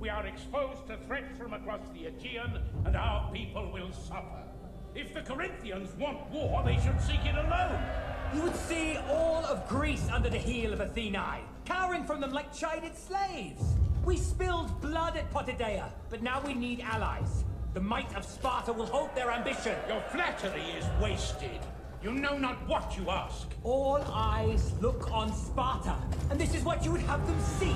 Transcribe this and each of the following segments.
we are exposed to threats from across the Aegean, and our people will suffer. If the Corinthians want war, they should seek it alone. You would see all of Greece under the heel of Athenae, cowering from them like chided slaves. We spilled blood at Potidea, but now we need allies. The might of Sparta will halt their ambition. Your flattery is wasted. You know not what you ask. All eyes look on Sparta, and this is what you would have them see.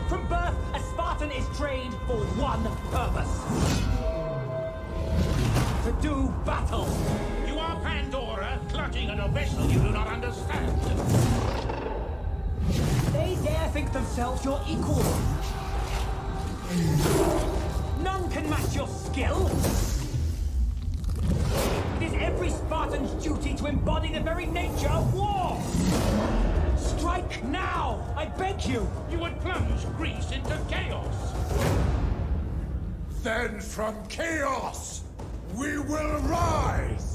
From birth, a Spartan is trained for one purpose. To do battle. You are Pandora, clutching at a vessel you do not understand. They dare think themselves your equal. None can match your skill. It is every Spartan's duty to embody the very nature of war. Strike now, I beg you. You would plunge Greece into chaos. Then from chaos, we will rise!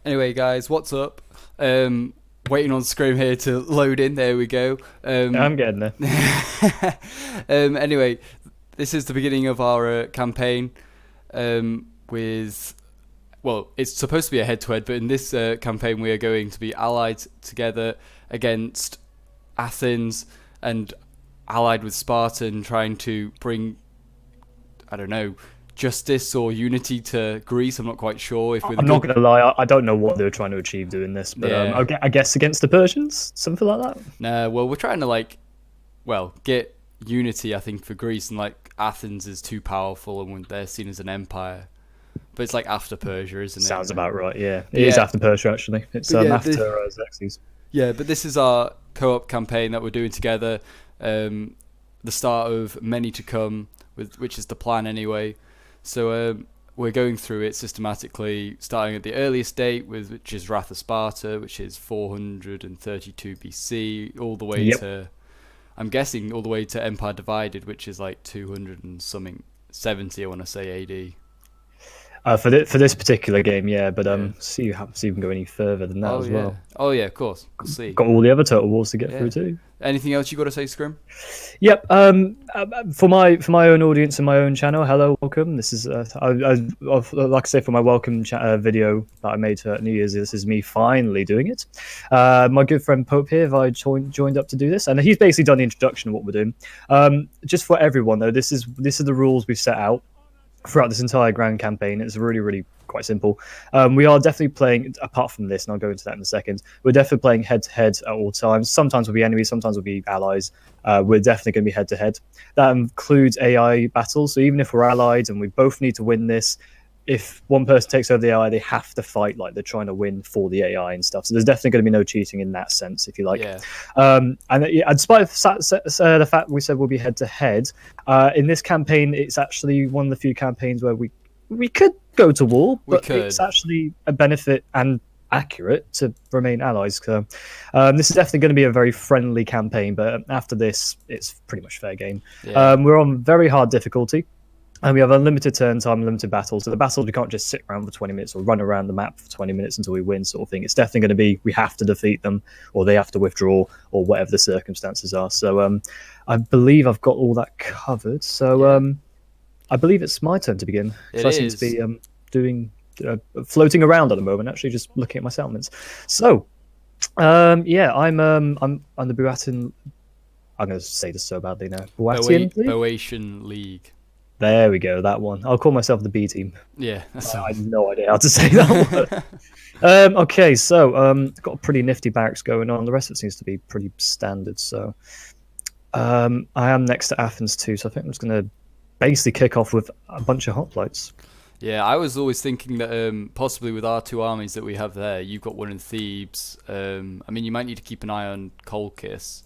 Anyway, guys, what's up? Waiting on Scrim here to load in. There we go. I'm getting there. Anyway, this is the beginning of our campaign with... Well, it's supposed to be a head-to-head, but in this campaign we are going to be allied together against Athens and allied with Sparta and trying to bring, I don't know, justice or unity to Greece. I'm not quite sure. If I'm not going to lie, I don't know what they were trying to achieve doing this, but Yeah. I guess against the Persians, something like that. Nah, well, we're trying to get unity, I think, for Greece, and Athens is too powerful and they're seen as an empire. But it's after Persia, isn't it? Sounds about right, yeah. It is after Persia, actually. It's after Xerxes. Yeah, but this is our co-op campaign that we're doing together. The start of many to come, which is the plan anyway. So we're going through it systematically, starting at the earliest date, which is Wrath of Sparta, which is 432 BC, all the way to, I'm guessing, all the way to Empire Divided, which is 200 and something, 70, I want to say, AD. For this particular game, yeah, but see you have to even go any further than that as well. Oh yeah, of course. We'll see. Got all the other Total Wars to get through too. Anything else you got to say, Scrim? Yep. For my own audience and my own channel, hello, welcome. This is like I say, for my welcome video that I made for New Year's. This is me finally doing it. My good friend Pope here, I joined up to do this, and he's basically done the introduction of what we're doing. Just for everyone though, this is the rules we've set out throughout this entire grand campaign. It's really, really quite simple. We are definitely playing, apart from this, and I'll go into that in a second, we're definitely playing head-to-head at all times. Sometimes we'll be enemies, sometimes we'll be allies. We're definitely going to be head-to-head. That includes AI battles, so even if we're allied and we both need to win this, if one person takes over the AI, they have to fight like they're trying to win for the AI and stuff. So there's definitely going to be no cheating in that sense, if you like. Yeah. And despite the fact we said we'll be head-to-head, in this campaign, it's actually one of the few campaigns where we could go to war, but it's actually a benefit and accurate to remain allies. So, this is definitely going to be a very friendly campaign, but after this, it's pretty much fair game. Yeah. We're on very hard difficulty. And we have unlimited turn time, limited battles. So the battles, we can't just sit around for 20 minutes or run around the map for 20 minutes until we win, sort of thing. It's definitely going to be, we have to defeat them, or they have to withdraw, or whatever the circumstances are. So I believe I've got all that covered. So I believe it's my turn to begin. So I seem to be doing floating around at the moment, actually, just looking at my settlements. So I'm the Boeotian. I'm going to say this so badly now. Boeotian League. There we go, that one. I'll call myself the B team. Yeah, I have no idea how to say that word. Okay, so got a pretty nifty barracks going on. The rest of it seems to be pretty standard. So I am next to Athens too, so I think I'm just going to basically kick off with a bunch of hoplites. Yeah, I was always thinking that possibly with our two armies that we have there, you've got one in Thebes. I mean, you might need to keep an eye on Colchis.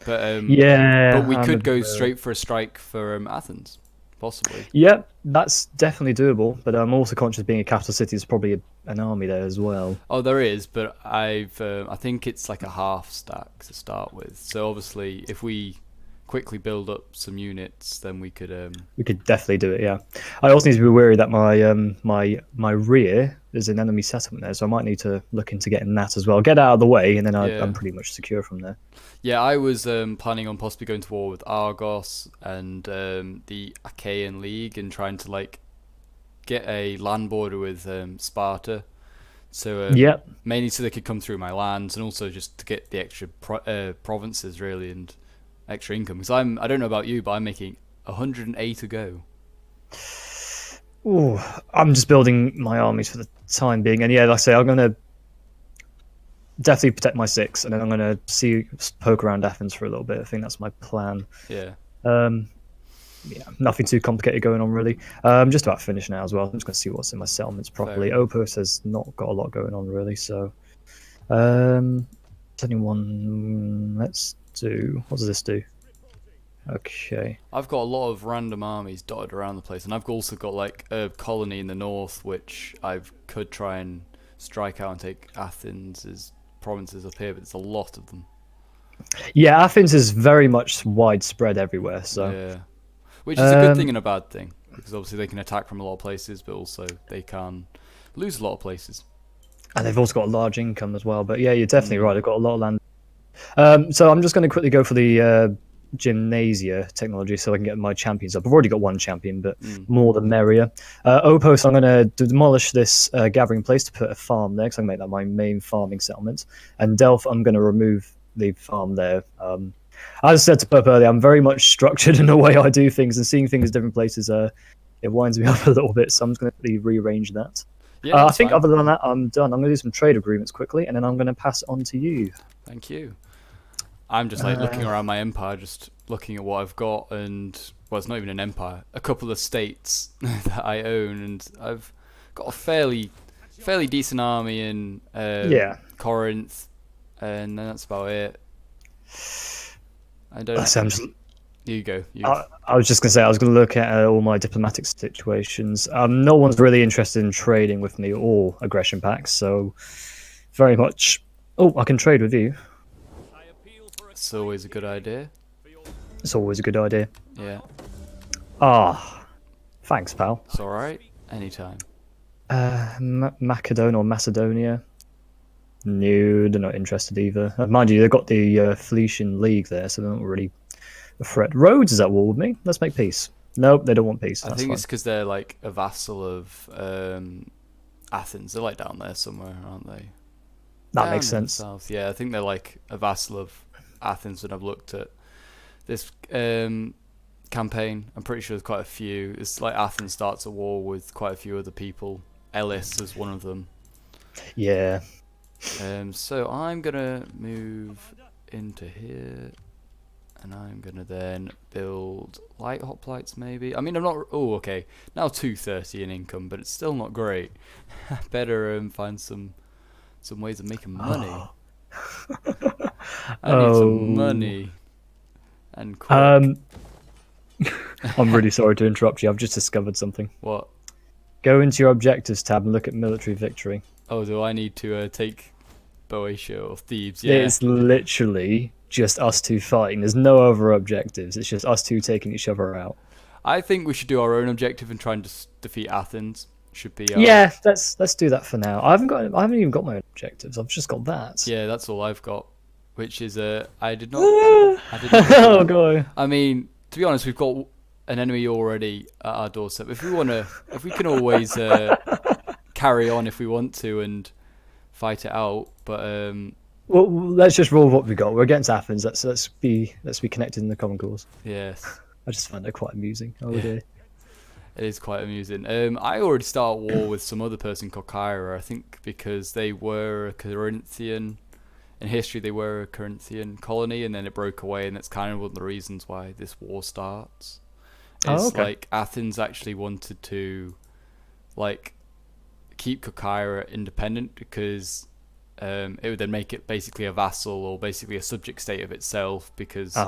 But we could go straight for a strike for Athens. possibly. Yeah, that's definitely doable. But I'm also conscious being a capital city, there's probably an army there as well. Oh, there is, but I think it's like a half stack to start with. So obviously, if we quickly build up some units, then we could. We could definitely do it. Yeah, I also need to be wary that my rear there's an enemy settlement there, so I might need to look into getting that as well. Get out of the way, and then I'm pretty much secure from there. Yeah, I was planning on possibly going to war with Argos and the Achaean League and trying to like get a land border with Sparta. So mainly so they could come through my lands, and also just to get the extra provinces really and extra income. Because I don't know about you, but I'm making 108 a go. Ooh, I'm just building my armies for the time being, and yeah, like I say, I'm gonna definitely protect my 6, and then I'm gonna poke around Athens for a little bit. I think that's my plan. Yeah. Yeah, nothing too complicated going on really. I'm just about finished now as well. I'm just gonna see what's in my settlements properly. Opus has not got a lot going on really, so let's do. What does this do? Okay. I've got a lot of random armies dotted around the place, and I've also got like a colony in the north, which I could try and strike out and take Athens' provinces up here, but there's a lot of them. Yeah, Athens is very much widespread everywhere, so yeah, which is a good thing and a bad thing, because obviously they can attack from a lot of places, but also they can lose a lot of places. And they've also got a large income as well. But yeah, you're definitely right. They've got a lot of land. So I'm just going to quickly go for the gymnasia technology so I can get my champions up. I've already got one champion, but more the merrier. Opos, I'm going to demolish this gathering place to put a farm there, because I can make that my main farming settlement. And Delph, I'm going to remove the farm there. As I said to Pope earlier, I'm very much structured in the way I do things, and seeing things different places, it winds me up a little bit, so I'm just going to rearrange that. Yeah, I think fine. other than that, I'm done. I'm going to do some trade agreements quickly, and then I'm going to pass it on to you. Thank you. I'm just like looking around my empire, just looking at what I've got, and well, it's not even an empire, a couple of states that I own, and I've got a fairly decent army in Corinth, and then that's about it. I don't. You go. I was just going to say, I was going to look at all my diplomatic situations. No one's really interested in trading with me or aggression pacts, so very much. Oh, I can trade with you. It's always a good idea. It's always a good idea. Yeah. Thanks, pal. It's alright. Anytime. Macedonia. No, they're not interested either. Mind you, they've got the Phoenician League there, so they're not really a threat. Rhodes is at war with me. Let's make peace. Nope, they don't want peace. I think it's because they're like a vassal of Athens. They're like down there somewhere, aren't they? That makes sense. South. Yeah, I think they're like a vassal of Athens. When I've looked at this campaign, I'm pretty sure there's quite a few. It's like Athens starts a war with quite a few other people. Elis is one of them. Yeah. So I'm gonna move into here, and I'm gonna then build light hoplites maybe. I mean, I'm not. Oh, okay. Now 230 in income, but it's still not great. Better find some ways of making money. I need some money. And quick. I'm really sorry to interrupt you. I've just discovered something. What? Go into your objectives tab and look at military victory. Oh, do I need to take Boeotia or Thebes? Yeah. It's literally just us two fighting. There's no other objectives. It's just us two taking each other out. I think we should do our own objective and try and just defeat Athens. Should be. Yeah, let's do that for now. I haven't even got my own objectives. I've just got that. Yeah, that's all I've got. Which is I did not. Oh god. I mean, to be honest, we've got an enemy already at our doorstep. If we can always carry on if we want to and fight it out. But well, let's just roll what we got. We're against Athens. Let's be connected in the common cause. Yes. I just find that quite amusing. Oh dear. It is quite amusing. I already start war with some other person called Kyra, I think, because they were a Corinthian. In history, they were a Corinthian colony, and then it broke away, and that's kind of one of the reasons why this war starts. It's like Athens actually wanted to, like, keep Kyra independent because it would then make it basically a vassal or basically a subject state of itself because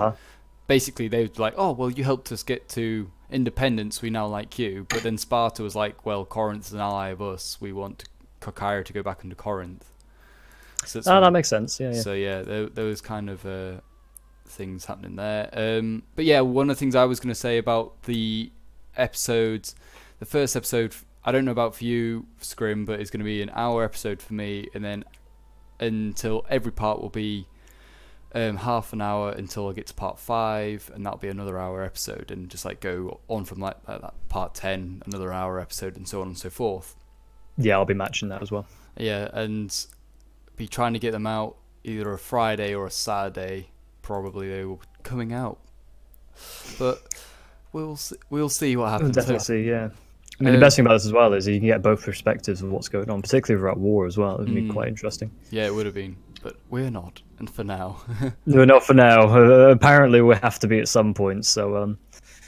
basically they would be like, oh, well, you helped us get to independence, we now like you. But then Sparta was like, well, Corinth's an ally of us. We want Cairo to go back into Corinth. So that makes sense. Yeah. So yeah, there was kind of things happening there. But yeah, one of the things I was going to say about the episodes, the first episode, I don't know about for you, Scrim, but it's going to be an hour episode for me, and then until every part will be half an hour until I get to part 5, and that'll be another hour episode, and just like go on from like that part 10, another hour episode, and so on and so forth. Yeah, I'll be matching that as well. Yeah, and be trying to get them out either a Friday or a Saturday. Probably they will be coming out, but we'll see what happens. Definitely see, yeah. I mean, the best thing about this as well is you can get both perspectives of what's going on, particularly throughout war as well. It would be quite interesting. Yeah, it would have been, but we're not, and for now. No, not for now. Apparently, we have to be at some point, so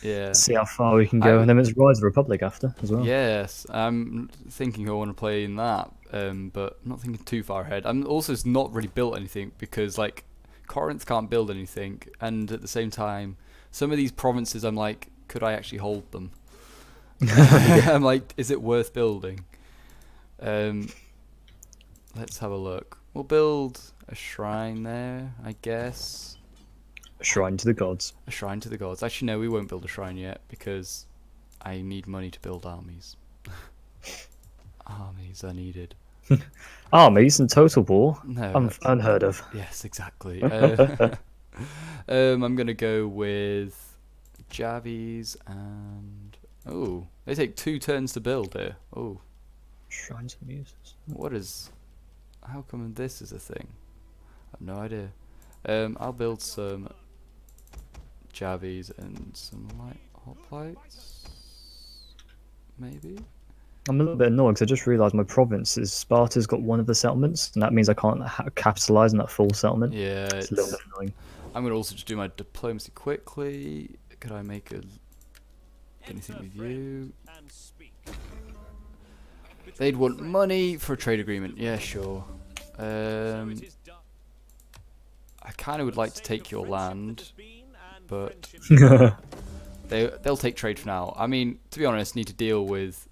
yeah. See how far we can go. And then it's Rise of the Republic after as well. Yes, I'm thinking I want to play in that, but I'm not thinking too far ahead. I'm also not really built anything because like Corinth can't build anything, and at the same time, some of these provinces, I'm like, could I actually hold them? I'm like, is it worth building? Let's have a look. We'll build a shrine there, I guess. A shrine to the gods. A shrine to the gods. Actually, no, we won't build a shrine yet because I need money to build armies. Armies are needed. Armies and Total War? No, unheard of. Yes, exactly. I'm gonna go with Javis and they take 2 turns to build here. Oh, Shrines and Muses. what is? How come this is a thing? I have no idea. I'll build some Javis and some light hoplites. Maybe. I'm a little bit annoyed because I just realised my province is Sparta's got one of the settlements, and that means I can't capitalise on that full settlement. Yeah, it's a little bit annoying. I'm gonna also just do my diplomacy quickly. Could I make anything with you? They'd want money for a trade agreement. Yeah, sure. I kind of would like to take your land, but they'll take trade for now. I mean, to be honest, need to deal with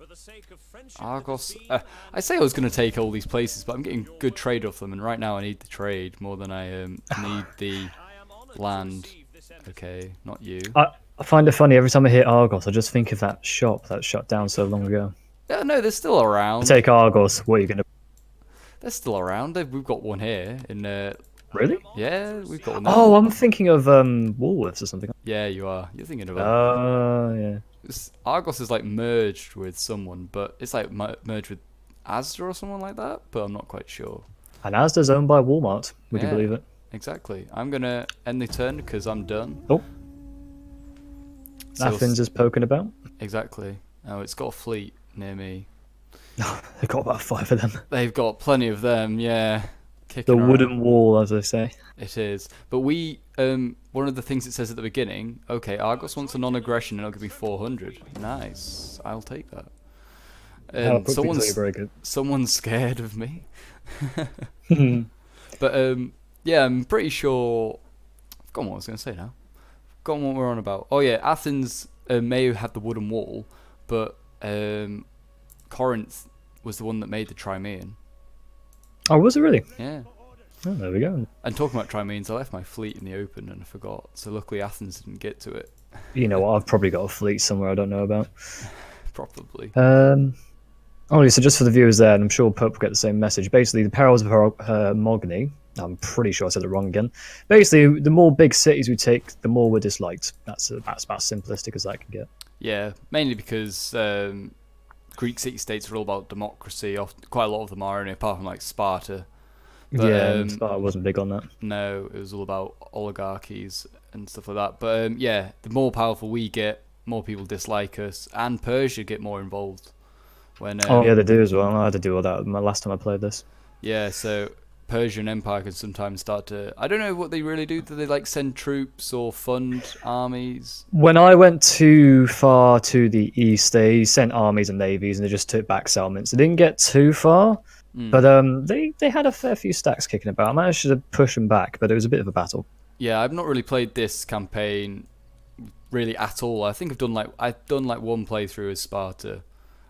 Argos. I say I was going to take all these places, but I'm getting good trade off them, and right now I need the trade more than I need the land. Okay, not you. I find it funny every time I hear Argos, I just think of that shop that shut down so long ago. Yeah, no, they're still around. Take Argos. What are you gonna? They're still around. We've got one here in. Really? Yeah, we've got one. There. Oh, I'm thinking of Woolworths or something. Yeah, you are. You're thinking of. Yeah. Argos is like merged with someone, but it's like merged with Asda or someone like that. But I'm not quite sure. And Asda's owned by Walmart. Would you believe it? Exactly. I'm gonna end the turn because I'm done. Oh. So Athens is poking about. Exactly. Oh, it's got a fleet near me. They've got about 5 of them. They've got plenty of them. Yeah. The wooden wall, as they say. It is. But we, one of the things it says at the beginning, okay, Argos wants a non-aggression and it'll give me 400. Nice. I'll take that. Someone's scared of me. But, yeah, I'm pretty sure... I've forgotten what I was going to say now. I've forgotten what we're on about. Oh, yeah, Athens may have had the wooden wall, but Corinth was the one that made the Trimaean. Oh, was it really? Yeah. Oh, there we go. And talking about Trimaeans, I left my fleet in the open and I forgot. So luckily Athens didn't get to it. You know what? I've probably got a fleet somewhere I don't know about. Probably. Oh, so just for the viewers there, and I'm sure Pope will get the same message. Basically, the perils of Hermogony. I'm pretty sure I said it wrong again. Basically, the more big cities we take, the more we're disliked. That's about simplistic as that can get. Yeah, mainly because Greek city-states are all about democracy. Quite a lot of them are, apart from like Sparta. But, Sparta wasn't big on that. No, it was all about oligarchies and stuff like that. But yeah, the more powerful we get, more people dislike us, and Persia get more involved. When yeah, they do as well. I had to do all that last time I played this. Yeah, so Persian Empire can sometimes start to... I don't know what they really do. Do they like send troops or fund armies? When I went too far to the east, they sent armies and navies and they just took back settlements. They didn't get too far, but they had a fair few stacks kicking about. I managed to push them back, but it was a bit of a battle. Yeah, I've not really played this campaign really at all. I think I've done like one playthrough as Sparta,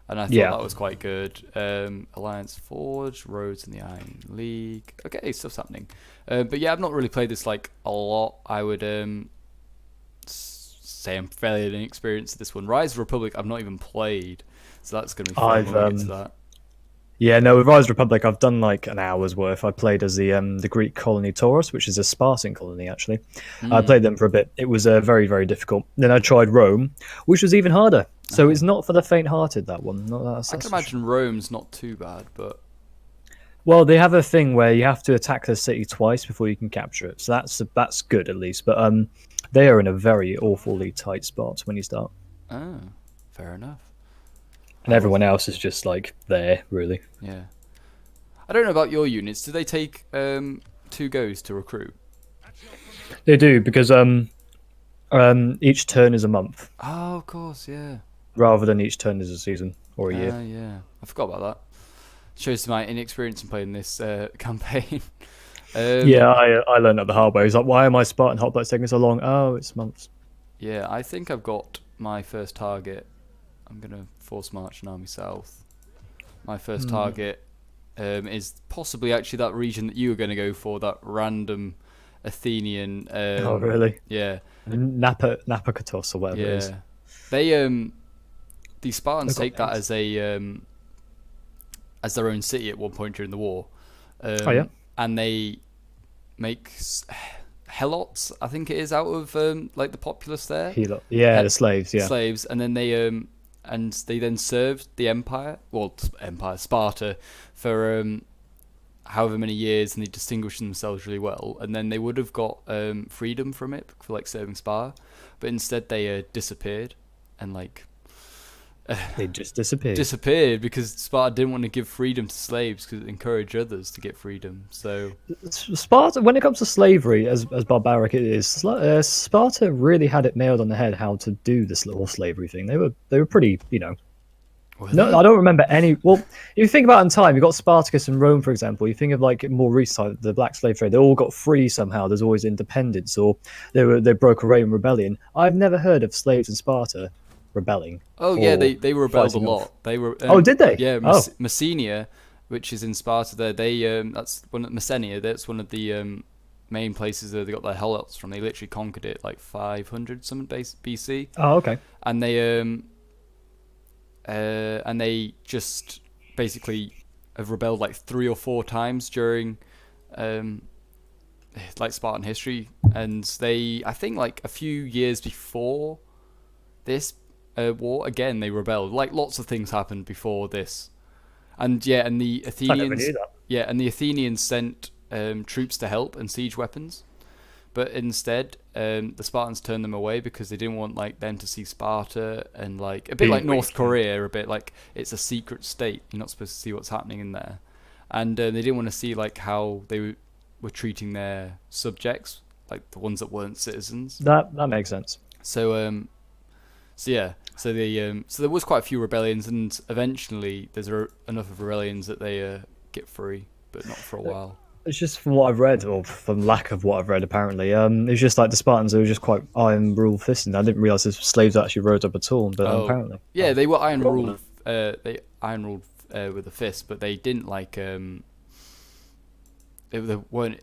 and I thought that was quite good. Alliance Forge, Roads in the Iron League. Okay, stuff's happening. But yeah, I've not really played this like a lot. I would say I'm fairly inexperienced at this one. Rise of Republic, I've not even played, so that's going to be fun when we get to that. Yeah, no, with Rise of Republic, I've done like an hour's worth. I played as the Greek colony Taurus, which is a Spartan colony, actually. I played them for a bit. It was very, very difficult. Then I tried Rome, which was even harder. So it's not for the faint-hearted, that one. I can imagine Rome's not too bad, but... Well, they have a thing where you have to attack the city twice before you can capture it. So that's good, at least. But they are in a very awfully tight spot when you start. Oh, fair enough. And everyone else is just like there, really. Yeah. I don't know about your units. Do they take 2 goes to recruit? They do, because each turn is a month. Oh, of course, yeah. Rather than each turn is a season or a year. Yeah. I forgot about that. Shows my inexperience in playing this campaign. Yeah, I learned that the hard way. It's like, why am I Spartan Hoplites taking so long? Oh, it's months. Yeah, I think I've got my first target. I'm going to force march an army south. My first target is possibly actually that region that you were going to go for, that random Athenian... oh, really? Yeah. Napakatos or whatever it is. They, these Spartans take that as a... as their own city at one point during the war. And they make helots, I think it is, out of like the populace there. The slaves, yeah. Slaves, and then they then served the Sparta, for however many years, and they distinguished themselves really well. And then they would have got freedom from it for like serving Sparta, but instead they disappeared, and like. They just disappeared. Disappeared because Sparta didn't want to give freedom to slaves because it encouraged others to get freedom. So Sparta, when it comes to slavery, as barbaric it is, Sparta really had it nailed on the head how to do this little slavery thing. They were pretty, No, I don't remember any. Well, if you think about it in time, you got Spartacus and Rome, for example. You think of like more recent time, the black slave trade. They all got free somehow. There's always independence, or they broke away in rebellion. I've never heard of slaves in Sparta rebelling. Oh yeah, they rebelled a lot. They were. Did they? Yeah, Messenia, which is in Sparta. There, that's one of Messenia. That's one of the main places that they got their helots from. They literally conquered it like 500 something BC. Oh, okay. And they just basically have rebelled like 3 or 4 times during like Spartan history. And I think like a few years before this war, again they rebelled. Like lots of things happened before this, and the Athenians. I never knew that. Yeah, and the Athenians sent troops to help and siege weapons, but instead the Spartans turned them away because they didn't want like them to see Sparta, and like a bit like North Korea, a bit like it's a secret state. You're not supposed to see what's happening in there, and they didn't want to see like how they were treating their subjects, like the ones that weren't citizens. That makes sense. So there was quite a few rebellions, and eventually there's enough of rebellions that they get free, but not for a while. It's just from what I've read, or from lack of what I've read, apparently. It's just like the Spartans, they were just quite iron rule fisted. I didn't realise the slaves actually rose up at all, but apparently. Yeah, they were iron ruled. They iron ruled with a fist, but they didn't like. They weren't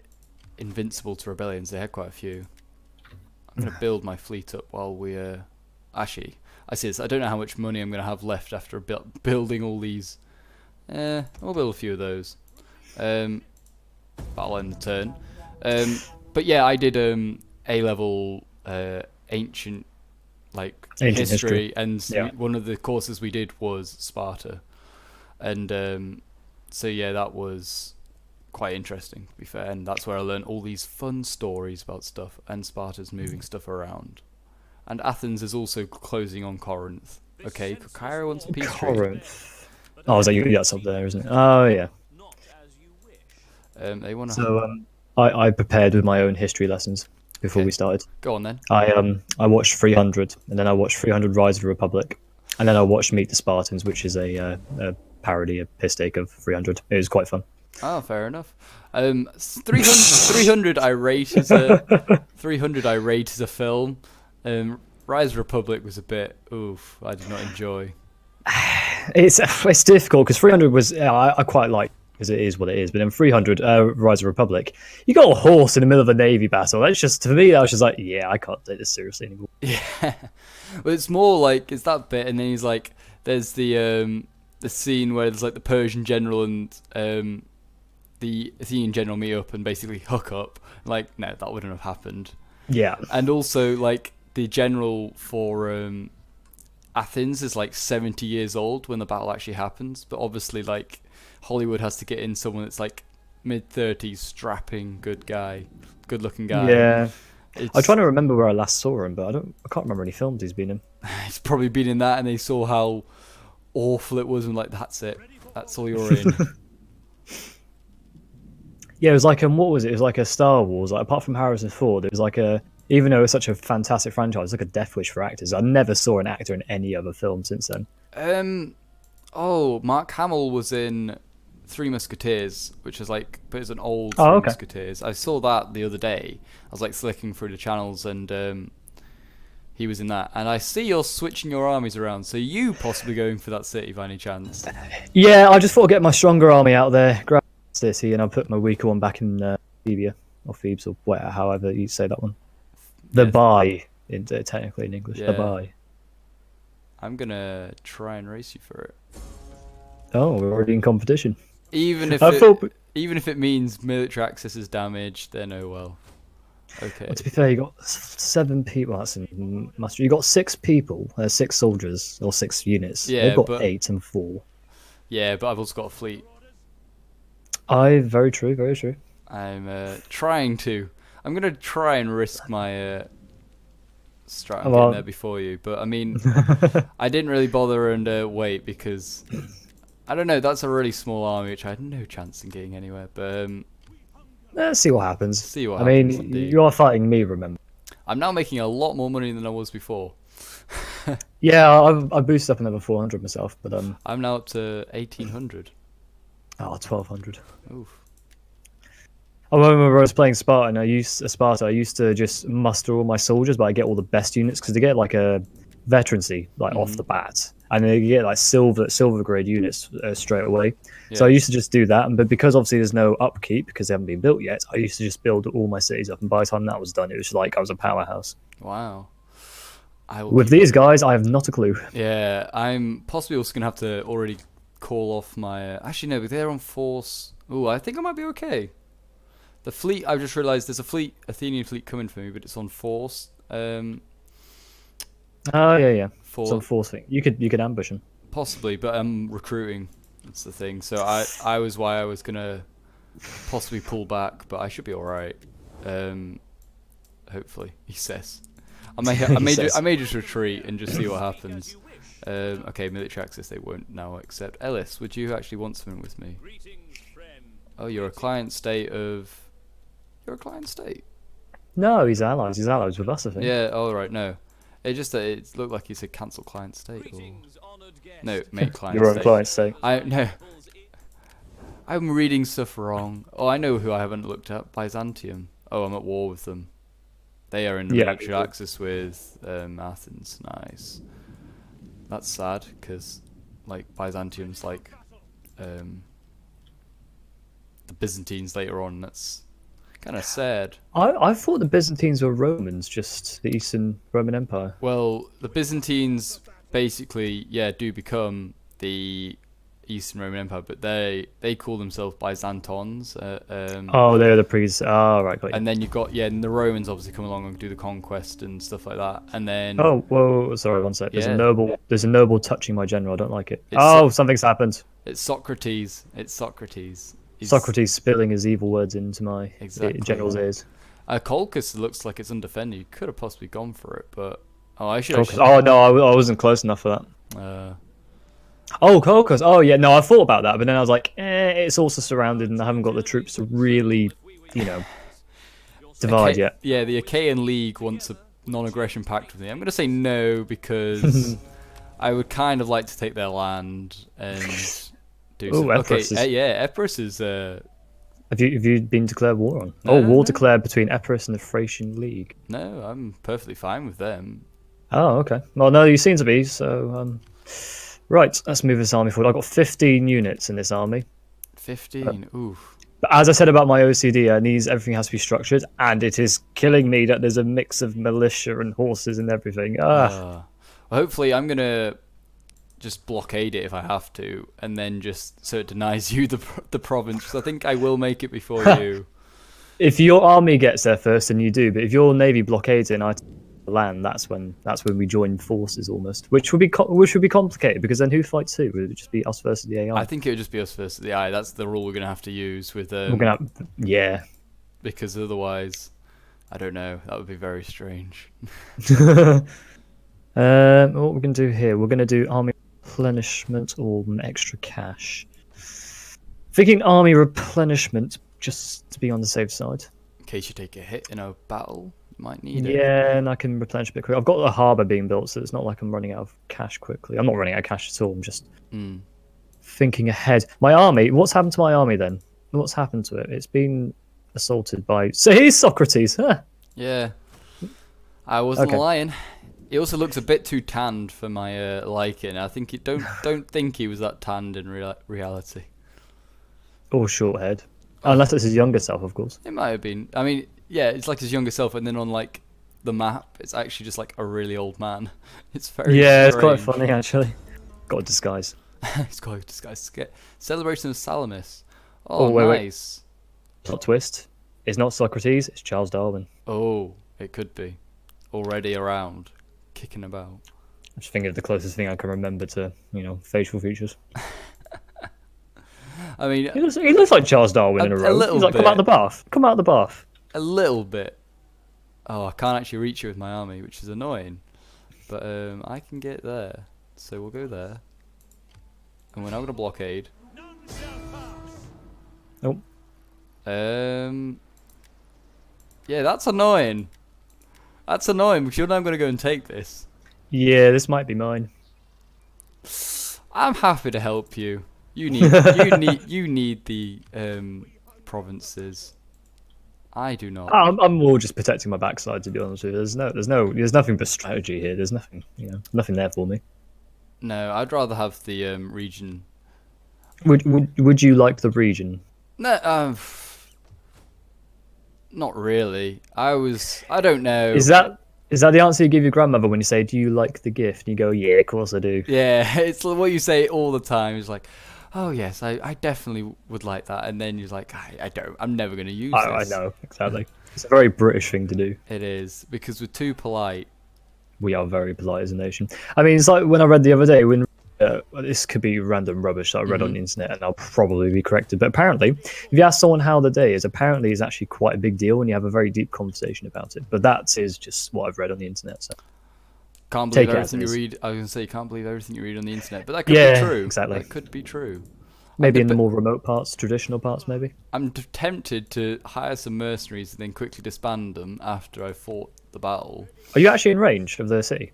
invincible to rebellions. They had quite a few. I'm gonna build my fleet up while we actually. I see this. I don't know how much money I'm going to have left after building all these. I'll build a few of those. That'll end the turn. But yeah, I did A-level ancient history, and one of the courses we did was Sparta, and so yeah, that was quite interesting, to be fair. And that's where I learned all these fun stories about stuff, and Sparta's moving stuff around. And Athens is also closing on Corinth. Okay, Cairo wants a peace treaty. Corinth. Oh, is that you? That's up there, isn't it? Oh, yeah. They want to. So I prepared with my own history lessons before we started. Go on then. I watched 300, and then I watched 300 Rise of the Republic, and then I watched Meet the Spartans, which is a parody, a piss take of 300. It was quite fun. Oh, fair enough. 300 I rate as a 300 I rate as a film. Rise of Republic was a bit oof. I did not enjoy. It's difficult because 300 was I quite like because it is what it is. But then 300 Rise of Republic, you got a horse in the middle of a navy battle. That's just, for me, I was just like, yeah, I can't take this seriously anymore. Yeah, but it's more like it's that bit, and then he's like, there's the scene where there's like the Persian general and the Athenian general meet up and basically hook up. Like, no, that wouldn't have happened. Yeah, and also like the general for Athens is like 70 years old when the battle actually happens, but obviously like Hollywood has to get in someone that's like mid-30s, strapping, good looking guy. Yeah. I'm trying to remember where I last saw him, but I can't remember any films he's been in. He's probably been in that, and they saw how awful it was, and like, that's it. That's all you're in. Yeah, it was like what was it? It was like a Star Wars. Like, apart from Harrison Ford, it was like even though it's such a fantastic franchise, it's like a death wish for actors. I never saw an actor in any other film since then. Mark Hamill was in Three Musketeers, which is like, but it's an old okay. Musketeers. I saw that the other day. I was like flicking through the channels, and he was in that. And I see you're switching your armies around, so you possibly going for that city by any chance? Yeah, I just thought I'd get my stronger army out there, grab the city, and I'll put my weaker one back in Thebia, or Thebes, or whatever, however you say that one. The buy, technically in English, the buy. I'm gonna try and race you for it. Oh, we're already in competition. Even if it means military access is damaged, then oh well. Okay. Well, to be fair, you got 7 people. That's in muster. You got 6 people, 6 soldiers or 6 units. Yeah, they've got 8 and 4. Yeah, but I've also got a fleet. Very true, very true. I'm I'm gonna try and risk my strat and getting there before you, but I mean, I didn't really bother and wait because I don't know. That's a really small army, which I had no chance in getting anywhere. But let's see what happens. I mean, indeed. You are fighting me, remember? I'm now making a lot more money than I was before. Yeah, I boosted up another 400 myself, but I'm now up to 1800. Oh, 1200. Oof. I remember I was playing Sparta, I used to just muster all my soldiers, but I get all the best units because they get like a veterancy off the bat, and they get like silver grade units straight away. Yeah. So I used to just do that, but because obviously there's no upkeep because they haven't been built yet, I used to just build all my cities up, and by the time that was done, it was like I was a powerhouse. Wow. With these guys, I have not a clue. Yeah, I'm possibly also gonna have to already call off my. Actually, no, but they're on force. Oh, I think I might be okay. The fleet, I've just realised there's a Athenian fleet coming for me, but it's on force. Oh yeah. It's on force thing. You could ambush them. Possibly, but I'm recruiting. That's the thing. So I was why I was gonna possibly pull back, but I should be all right. Hopefully, he says. I may just retreat and just see what happens. Okay, military access they won't now accept. Ellis, would you actually want something with me? Oh, you're a client state of. You're a client state. No, he's allies. He's allies with us, I think. Yeah. All right. No, it just it looked like he said cancel client state. Or... No, make client your state. own client state. I'm reading stuff wrong. Oh, I know who I haven't looked at. Byzantium. Oh, I'm at war with them. They are in military axis with Athens. Nice. That's sad because, like, Byzantium's like the Byzantines later on. That's kind of sad. I thought the Byzantines were Romans, just the Eastern Roman Empire. Well, the Byzantines basically, do become the Eastern Roman Empire, but they call themselves Byzantons. They're the priests. Oh, right. And then you've got and the Romans obviously come along and do the conquest and stuff like that. And then whoa, sorry, one sec. There's a noble touching my general. I don't like it. Something's happened. It's Socrates. Socrates spilling his evil words into my general's ears. Colchis looks like it's undefended. You could have possibly gone for it, but Colchis. Oh no, I wasn't close enough for that. Colchis. Oh yeah, no, I thought about that, but then I was like, it's also surrounded, and I haven't got the troops to really, divide yet. Yeah, the Achaean League wants a non-aggression pact with me. I'm going to say no because I would kind of like to take their land and do some. Epirus Epirus is. Have you been declared war on? War declared between Epirus and the Thracian League. No, I'm perfectly fine with them. Oh, okay. Well, no, you seem to be. So, right, let's move this army forward. I've got 15 units in this army. 15. Oof. But as I said about my OCD, everything has to be structured, and it is killing me that there's a mix of militia and horses and everything. Well, hopefully, I'm gonna just blockade it if I have to, and then just so it denies you the province. 'Cause I think I will make it before you. If your army gets there first, then you do. But if your navy blockades it and I take the land, that's when we join forces almost, which would be complicated because then who fights who? Would it just be us versus the AI? I think it would just be us versus the AI. That's the rule we're gonna have to use with yeah. Because otherwise, I don't know. That would be very strange. What we're gonna do here? We're gonna do army replenishment or extra cash. Thinking army replenishment just to be on the safe side. In case you take a hit in a battle, you might need it. Yeah, and I can replenish a bit quicker. I've got a harbour being built, so it's not like I'm running out of cash quickly. I'm not running out of cash at all. I'm just thinking ahead. My army. What's happened to my army then? What's happened to it? It's been assaulted by. So here's Socrates. Huh? Yeah, I wasn't lying. He also looks a bit too tanned for my liking. I think don't think he was that tanned in reality. Or short head. Unless it's his younger self, of course. It might have been. I mean, yeah, it's like his younger self, and then on like the map, it's actually just like a really old man. It's very it's strange. quite funny actually. Got a disguise. It's got a disguise. Celebration of Salamis. Oh, wait. nice. Plot twist. It's not Socrates. It's Charles Darwin. Oh, it could be. Already around, kicking about. I'm just thinking of the closest thing I can remember to facial features. I mean, he looks like Charles Darwin in a row. little He's like, bit. come out the bath. Come out the bath. A little bit. Oh, I can't actually reach you with my army, which is annoying. But I can get there. So we'll go there. And we're now going to blockade. Nope. Yeah, that's annoying. That's annoying because you're now going to go and take this. Yeah, this might be mine. I'm happy to help you. You need you need the provinces. I do not. I'm more just protecting my backside, to be honest with you. There's nothing but strategy here. There's nothing, nothing there for me. No, I'd rather have the region. Would you like the region? No, not really. I don't know. Is that the answer you give your grandmother when you say, "Do you like the gift?" And you go, "Yeah, of course I do." Yeah, it's what you say all the time. It's like, oh yes, I definitely would like that, and then you're like, I don't. I'm never going to use this. I know exactly. It's a very British thing to do. It is because we're too polite. We are very polite as a nation. I mean, it's like when I read the other day when this could be random rubbish that I read on the internet, and I'll probably be corrected. But apparently, if you ask someone how the day is, apparently it's actually quite a big deal when you have a very deep conversation about it. But that is just what I've read on the internet. So can't believe everything you read. I was going to say you can't believe everything you read on the internet, but that could be true. Exactly. That could be true. Maybe in the more remote parts, traditional parts, maybe. I'm tempted to hire some mercenaries and then quickly disband them after I fought the battle. Are you actually in range of the city?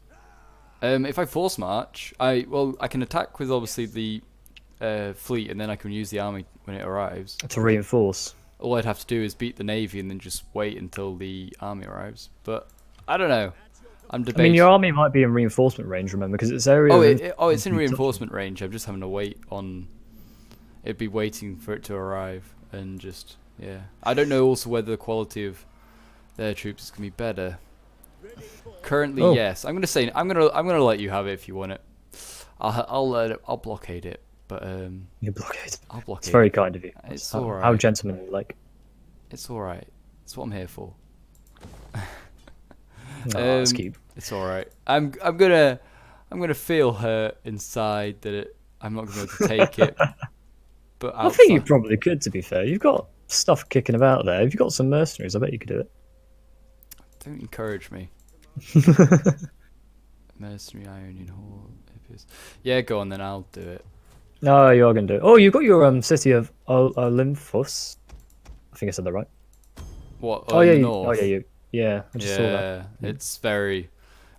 If I force march, I can attack with obviously the fleet, and then I can use the army when it arrives to reinforce. All I'd have to do is beat the navy and then just wait until the army arrives. But I don't know. I'm debating. I mean, your army might be in reinforcement range, remember, because it's area. It's in reinforcement range. I'm just having to wait on. It'd be waiting for it to arrive, and just I don't know also whether the quality of their troops is gonna be better. Currently, yes. I'm gonna let you have it if you want it. I'll blockade it, but you blockade. I'll blockade. It's very kind of you. It's all right. How gentlemanly like. It's all right. It's what I'm here for. That's cute. It's all right. I'm gonna feel hurt inside that I'm not gonna be able to take it. But I think you probably could. To be fair, you've got stuff kicking about there. If you've got some mercenaries, I bet you could do it. Don't encourage me. Mercenary Ionian Hall. Yeah, go on then. I'll do it. No, you are going to do it. Oh, you've got your city of Olympus. I think I said that right. What? Oh yeah, north? Yeah. I just saw that. It's very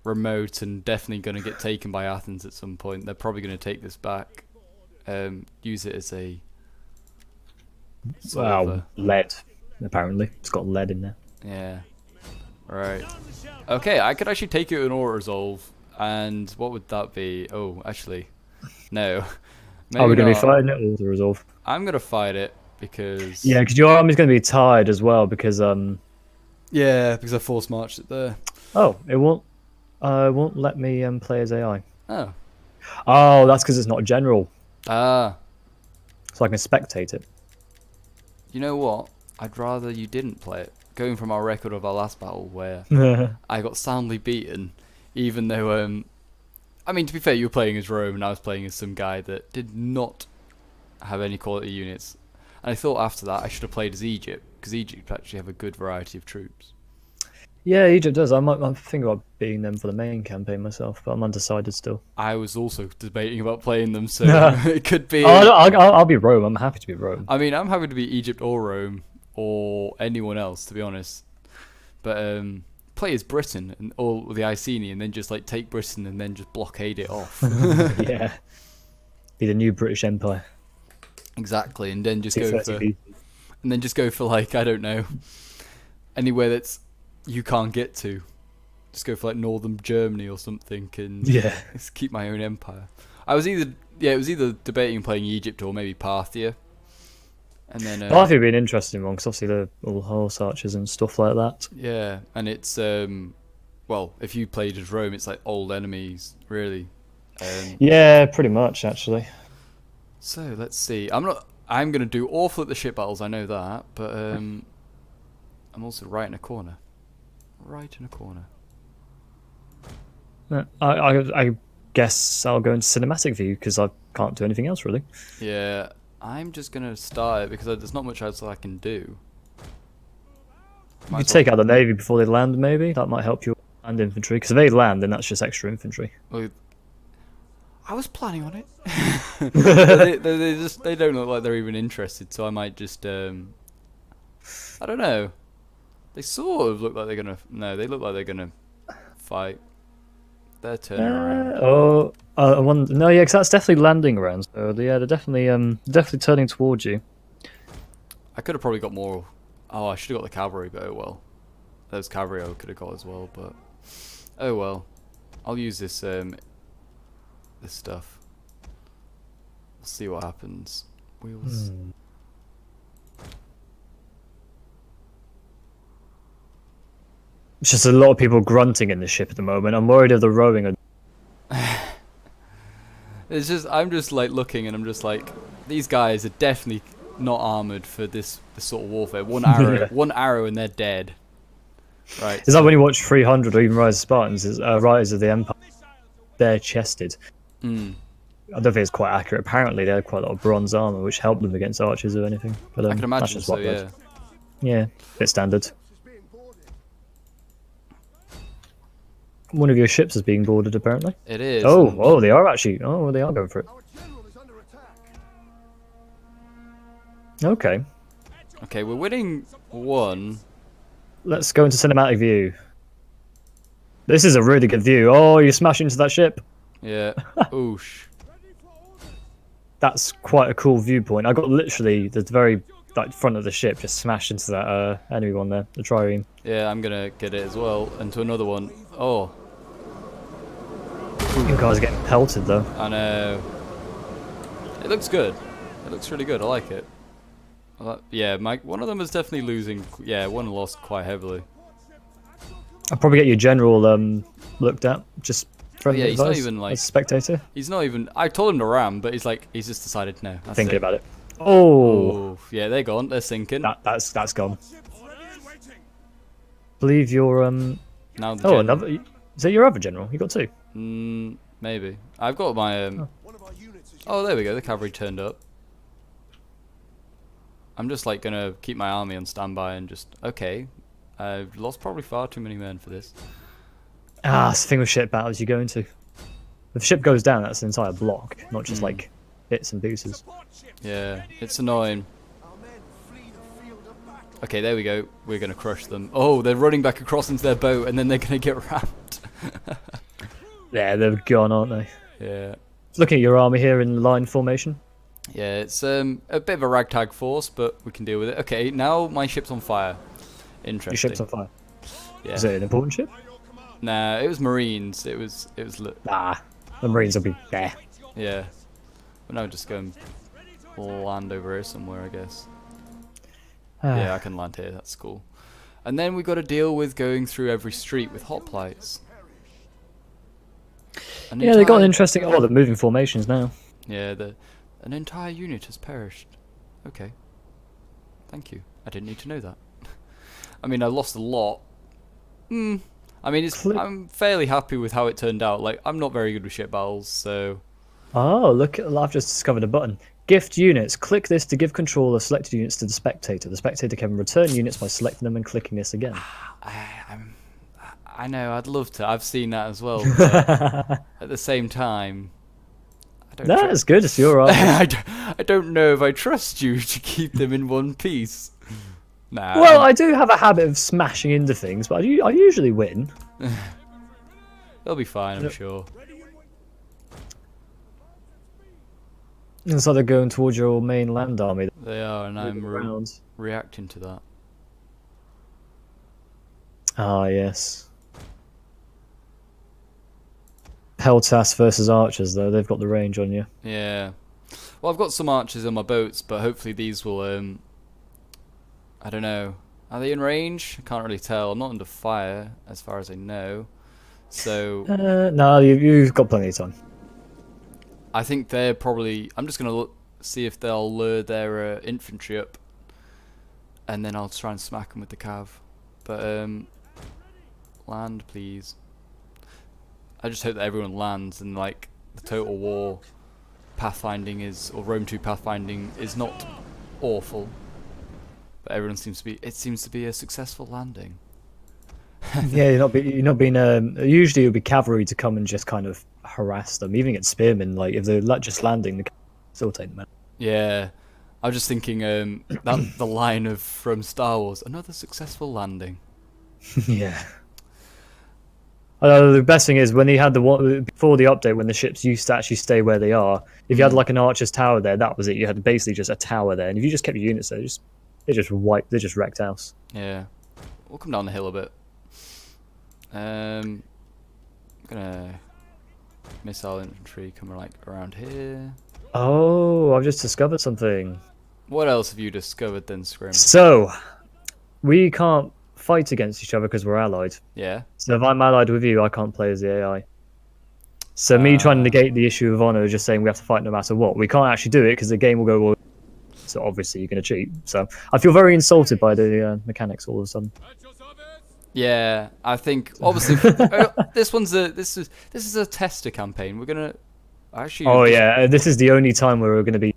remote and definitely going to get taken by Athens at some point. They're probably going to take this back. Use it as a. Wow, lead. Apparently, it's got lead in there. Yeah. Right. Okay, I could actually take it in auto resolve, and what would that be? Oh, actually, no. Maybe Are we going to be not. fighting it or the resolve? I'm gonna fight it because Yeah, because your army's going to be tired as well because because I force marched it there. oh, it won't let me play as AI. Oh. Oh, that's because it's not a general, Ah. so I can spectate it. You know what? I'd rather you didn't play it. Going from our record of our last battle where I got soundly beaten, even though I mean, to be fair, you were playing as Rome and I was playing as some guy that did not have any quality units. And I thought after that I should have played as Egypt, because Egypt actually have a good variety of troops. Yeah, Egypt does. I'm thinking about beating them for the main campaign myself, but I'm undecided still. I was also debating about playing them, so it could be... I'll be Rome. I'm happy to be Rome. I mean, I'm happy to be Egypt or Rome, or anyone else, to be honest. But play as Britain, and all the Iceni, and then just like take Britain and then just blockade it off. Yeah. Be the new British Empire. Exactly, and then just Take go 30 for... people. And then just go for, like, I don't know, anywhere that's you can't get to. Just go for, like, northern Germany or something and just keep my own empire. I was either, it was either debating playing Egypt or maybe Parthia. And then... Parthia would be an interesting one, because obviously they're all horse archers and stuff like that. Yeah, and it's, well, if you played as Rome, it's like old enemies, really. Yeah, pretty much, actually. So, let's see. I'm going to do awful at the ship battles, I know that, but I'm also right in a corner. Right in a corner. I guess I'll go into cinematic view, because I can't do anything else, really. Yeah, I'm just going to start it, because there's not much else I can do. You take out the navy before they land, maybe? That might help your land infantry, because if they land, then that's just extra infantry. Well, I was planning on it. they don't look like they're even interested, so I might just I don't know. They sort of look like they're gonna. No, they look like they're gonna fight. They're turning around. No, yeah, because that's definitely landing around. So yeah, they're definitely turning towards you. I could have probably got more. Oh, I should have got the cavalry, but oh well. Those cavalry I could have got as well, but oh well. I'll use this this stuff. We'll see what happens. Wheels. It's just a lot of people grunting in the ship at the moment. I'm worried of the rowing. It's just I'm just like looking and I'm just like these guys are definitely not armored for this sort of warfare. One arrow, one arrow and they're dead. Right. Is that when you watch 300 or even Rise of Spartans? Rise of the Empire, bare chested. I don't think it's quite accurate. Apparently, they had quite a lot of bronze armor, which helped them against archers or anything. But I can imagine so. Yeah. Yeah, bit standard. One of your ships is being boarded, apparently. It is. Oh, they are actually. Oh, they are going for it. Okay. Okay, we're winning one. Let's go into cinematic view. This is a really good view. Oh, you smash into that ship. Yeah. Oosh. That's quite a cool viewpoint. I got literally the very front of the ship just smashed into that enemy one there, the trireme. Yeah, I'm gonna get it as well. And to another one. Oh. You guys are getting pelted though. I know. It looks good. It looks really good. I like it. Yeah, one of them is definitely losing. Yeah, one lost quite heavily. I'll probably get your general looked at. Just yeah, he's not even like as a spectator. He's not even. I told him to ram, but he's just decided no. Thinking about it. Oh, yeah, they're gone. They're sinking. That's gone. Believe your Now the oh, another. Is that your other general? You got two. Maybe. I've got my Oh, there we go. The cavalry turned up. I'm just like gonna keep my army on standby and just okay. I've lost probably far too many men for this. It's the thing with ship battles you go into. If the ship goes down, that's an entire block, not just like bits and pieces. Yeah, it's annoying. Okay, there we go. We're gonna crush them. Oh, they're running back across into their boat, and then they're gonna get rammed. Yeah, they're gone, aren't they? Yeah. Looking at your army here in line formation. Yeah, it's a bit of a ragtag force, but we can deal with it. Okay, now my ship's on fire. Interesting. Your ship's on fire. Yeah. Is it an important ship? Nah, it was Marines. It was. Nah, the Marines will be there. Yeah. But now just go and land over here somewhere, I guess. Yeah, I can land here. That's cool. And then we got to deal with going through every street with hoplites. Yeah, they got an interesting. Oh, they're moving formations now. Yeah, an entire unit has perished. Okay. Thank you. I didn't need to know that. I mean, I lost a lot. I mean, I'm fairly happy with how it turned out. Like, I'm not very good with ship battles, so... Oh, look, I've just discovered a button. Gift units. Click this to give control of selected units to the spectator. The spectator can return units by selecting them and clicking this again. I know, I'd love to. I've seen that as well. But at the same time... That's good, it's your art. I don't know if I trust you to keep them in one piece. Nah. Well, I do have a habit of smashing into things, but I usually win. They'll be fine, I'm sure. It's like they're going towards your main land army. They are, and I'm reacting to that. Ah, yes. Peltas versus archers, though. They've got the range on you. Yeah. Well, I've got some archers on my boats, but hopefully these will, I don't know. Are they in range? I can't really tell. I'm not under fire, as far as I know. So... no, you've got plenty of time. I think they're probably... I'm just going to see if they'll lure their infantry up. And then I'll try and smack them with the cav. But, land, please. I just hope that everyone lands and, like, the Total War pathfinding is... Or Rome 2 pathfinding is not awful. But everyone seems to be... It seems to be a successful landing. Yeah, you're not being... usually it would be cavalry to come and just kind of harass them. Even against spearmen, like, if they're just landing, they can still take them out. Yeah. I was just thinking, that the line from Star Wars, another successful landing. Yeah. The best thing is when they had the one before the update, when the ships used to actually stay where they are. If you had like an archer's tower there, that was it. You had basically just a tower there, and if you just kept your units there, they just wrecked house. Yeah, we'll come down the hill a bit. I'm gonna missile infantry come like around here. Oh, I've just discovered something. What else have you discovered then, Scrim? So, we can't fight against each other because we're allied. Yeah. So if I'm allied with you, I can't play as the AI. So me trying to negate the issue of honor, just saying we have to fight no matter what. We can't actually do it because the game will go, well, so obviously you're going to cheat. So I feel very insulted by the mechanics all of a sudden. Yeah, I think obviously this is a tester campaign. We're gonna actually. Oh yeah, this is the only time where we're going to be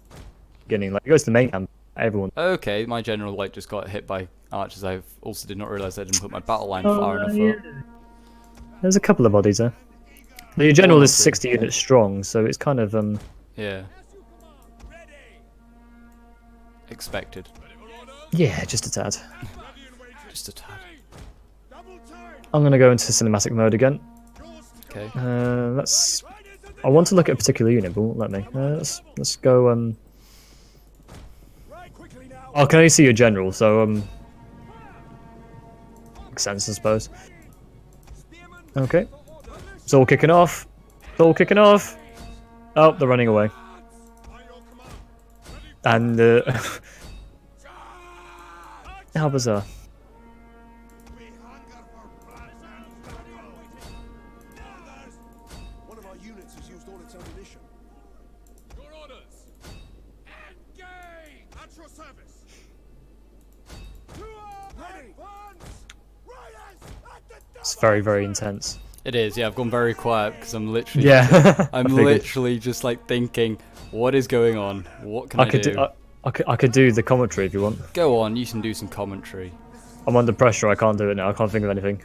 getting like it goes to the main camp. Everyone. Okay, my general like just got hit by archers. I also did not realise I didn't put my battle line far enough up. There's a couple of bodies there. But your general is 60 units strong, so it's kind of yeah. Expected. Yeah, just a tad. Just a tad. I'm gonna go into cinematic mode again. Okay. I want to look at a particular unit, but it won't let me. Let's go. Oh, can I see your general? So makes sense, I suppose. Okay. It's all kicking off. It's all kicking off. Oh, they're running away. And how bizarre. One of our units has used all its ammunition. Your orders. Engage! At your service. It's very, very intense. It is, yeah. I've gone very quiet because I'm literally, I'm literally just like thinking, what is going on? What can I do? I could do the commentary if you want. Go on, you can do some commentary. I'm under pressure. I can't do it now. I can't think of anything.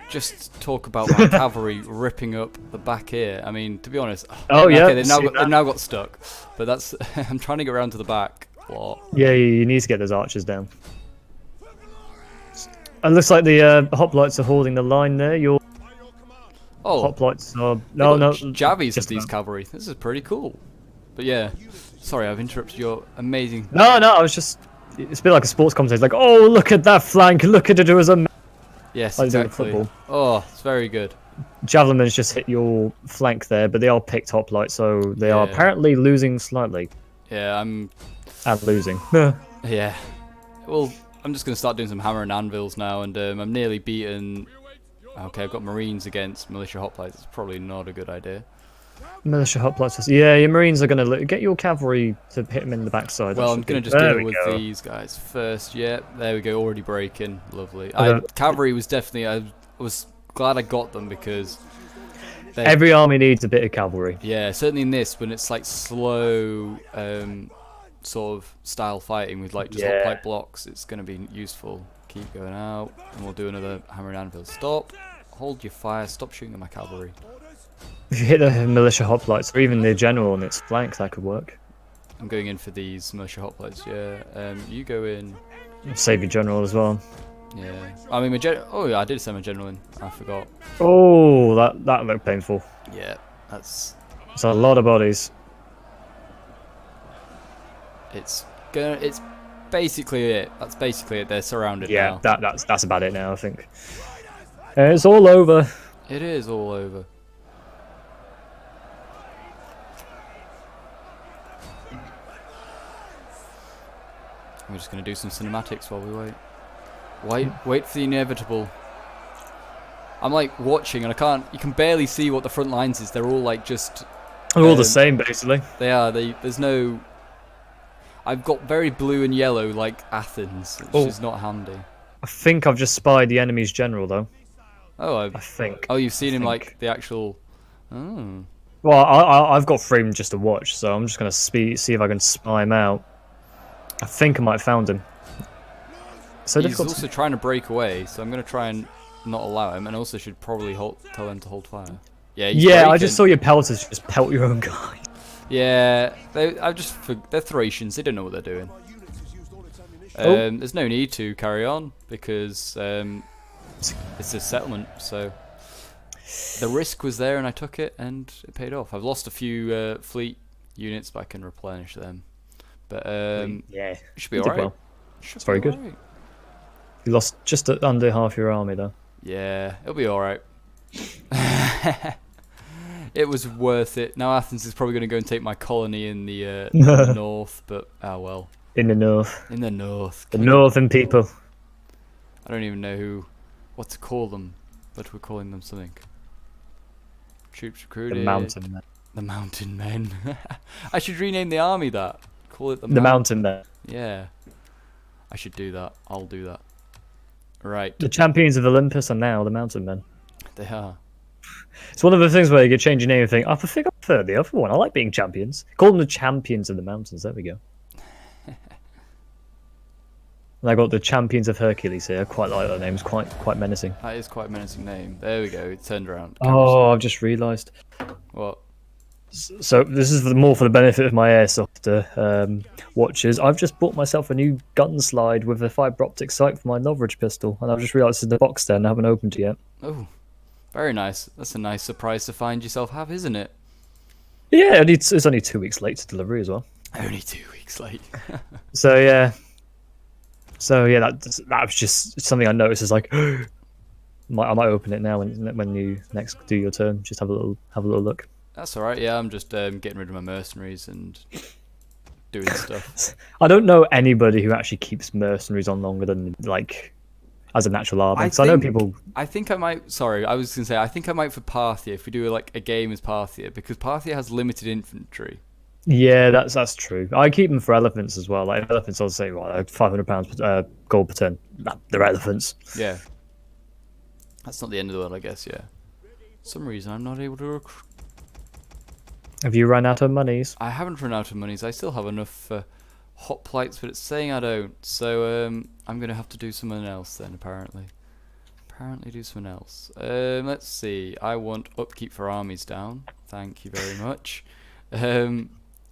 Just talk about my cavalry ripping up the back here. I mean, to be honest. Oh yeah. Okay, they've now got stuck, but that's. I'm trying to get around to the back. What? Yeah, you need to get those archers down. It looks like the hoplites are holding the line there. Your hoplites are no. Javies of these cavalry. This is pretty cool. But yeah, sorry, I've interrupted your amazing. No, I was just. It's a bit like a sports commentator. Like, oh, look at that flank. Look at it as a. Yes, Like doing exactly. football. Oh, it's very good. Javelins just hit your flank there, but they are picked hoplites, so they are Yeah. apparently losing slightly. Yeah, I'm. And losing. Yeah. Well, I'm just gonna start doing some hammer and anvils now, and I'm nearly beaten. Okay, I've got Marines against militia hoplites. It's probably not a good idea. Militia hoplites. Yeah, your Marines are going to get your cavalry to hit them in the backside. Well, That I'm should gonna be- just There deal we with go. these guys first. Yeah, there we go. Already breaking. Lovely. Uh, Cavalry was definitely. I was glad I got them because. Every army needs a bit of cavalry. Yeah, certainly in this, when it's like slow, sort of style fighting with like just Yeah. hoplite blocks, it's going to be useful. Keep going out, and we'll do another hammer and anvil. Stop, hold your fire, stop shooting at my cavalry. If you hit the militia hoplites, or even the general on its flank, that could work. I'm going in for these militia hoplites. Yeah, you go in. Save your general as well. Yeah, I mean, oh yeah, I did send my general in. I forgot. Oh, that looked painful. Yeah, that's. It's a lot of bodies. It's basically it. That's basically it. They're surrounded Yeah, now. that's about it now, I think. It's all over. It is all over. We're just going to do some cinematics while we wait. Wait for the inevitable. I'm like watching and I can't, you can barely see what the front lines is. They're all like just... They're all the same, basically. They are, there's no... I've got very blue and yellow like Athens, which is not handy. I think I've just spied the enemy's general, though. Oh, I think. oh, you've seen him think. like the actual... Oh. Well, I've got framed just to watch, so I'm just going to see if I can spy him out. I think I might have found him. So He's difficult. also trying to break away, so I'm going to try and not allow him, and also should probably tell him to hold fire. Yeah, he's Yeah, I breaking. just saw your pelters just pelt your own guy. Yeah, they're Thracians. They don't know what they're doing. Oh. There's no need to carry on because it's a settlement. So the risk was there, and I took it, and it paid off. I've lost a few fleet units, but I can replenish them. But Yeah, it should be you did alright. well. It's very good. You lost just under half your army, though. Yeah, it'll be alright. It was worth it. Now Athens is probably going to go and take my colony in the north, but oh well. In the north. In the north. The northern people. I don't even know what to call them, but we're calling them something. Troops recruited. The mountain men. The mountain men. I should rename the army that. Call it the mountain men. Yeah. I should do that. I'll do that. Right. The champions of Olympus are now the mountain men. They are. It's one of the things where you could change your name and think, I prefer the other one. I like being champions. Call them the champions of the mountains. There we go. And I got the champions of Hercules here. I quite like that name. It's quite menacing. That is quite a menacing name. There we go. It turned around. Oh, I've just realised. What? So this is more for the benefit of my airsoft watchers. I've just bought myself a new gun slide with a fibre optic sight for my Novrich pistol, and I've just realised it's in the box there and I haven't opened it yet. Oh, very nice. That's a nice surprise to find yourself have, isn't it? Yeah, it's only 2 weeks late to delivery as well. Only 2 weeks late. So yeah, that was just something I noticed. Is like, I might open it now when you next do your turn. Just have a little look. That's alright, yeah, I'm just getting rid of my mercenaries and doing stuff. I don't know anybody who actually keeps mercenaries on longer than, like, as a natural army. So I know people... I think I might... Sorry, I was going to say, I think I might for Parthia, if we do, like, a game as Parthia, because Parthia has limited infantry. Yeah, that's true. I keep them for elephants as well. Like, elephants, I'll say, well, like £500 gold per turn. They're elephants. Yeah. That's not the end of the world, I guess, yeah. For some reason, I'm not able to recruit... Have you run out of monies? I haven't run out of monies. I still have enough hoplites, but it's saying I don't. So I'm going to have to do something else then, apparently. Apparently do something else. Let's see. I want upkeep for armies down. Thank you very much. And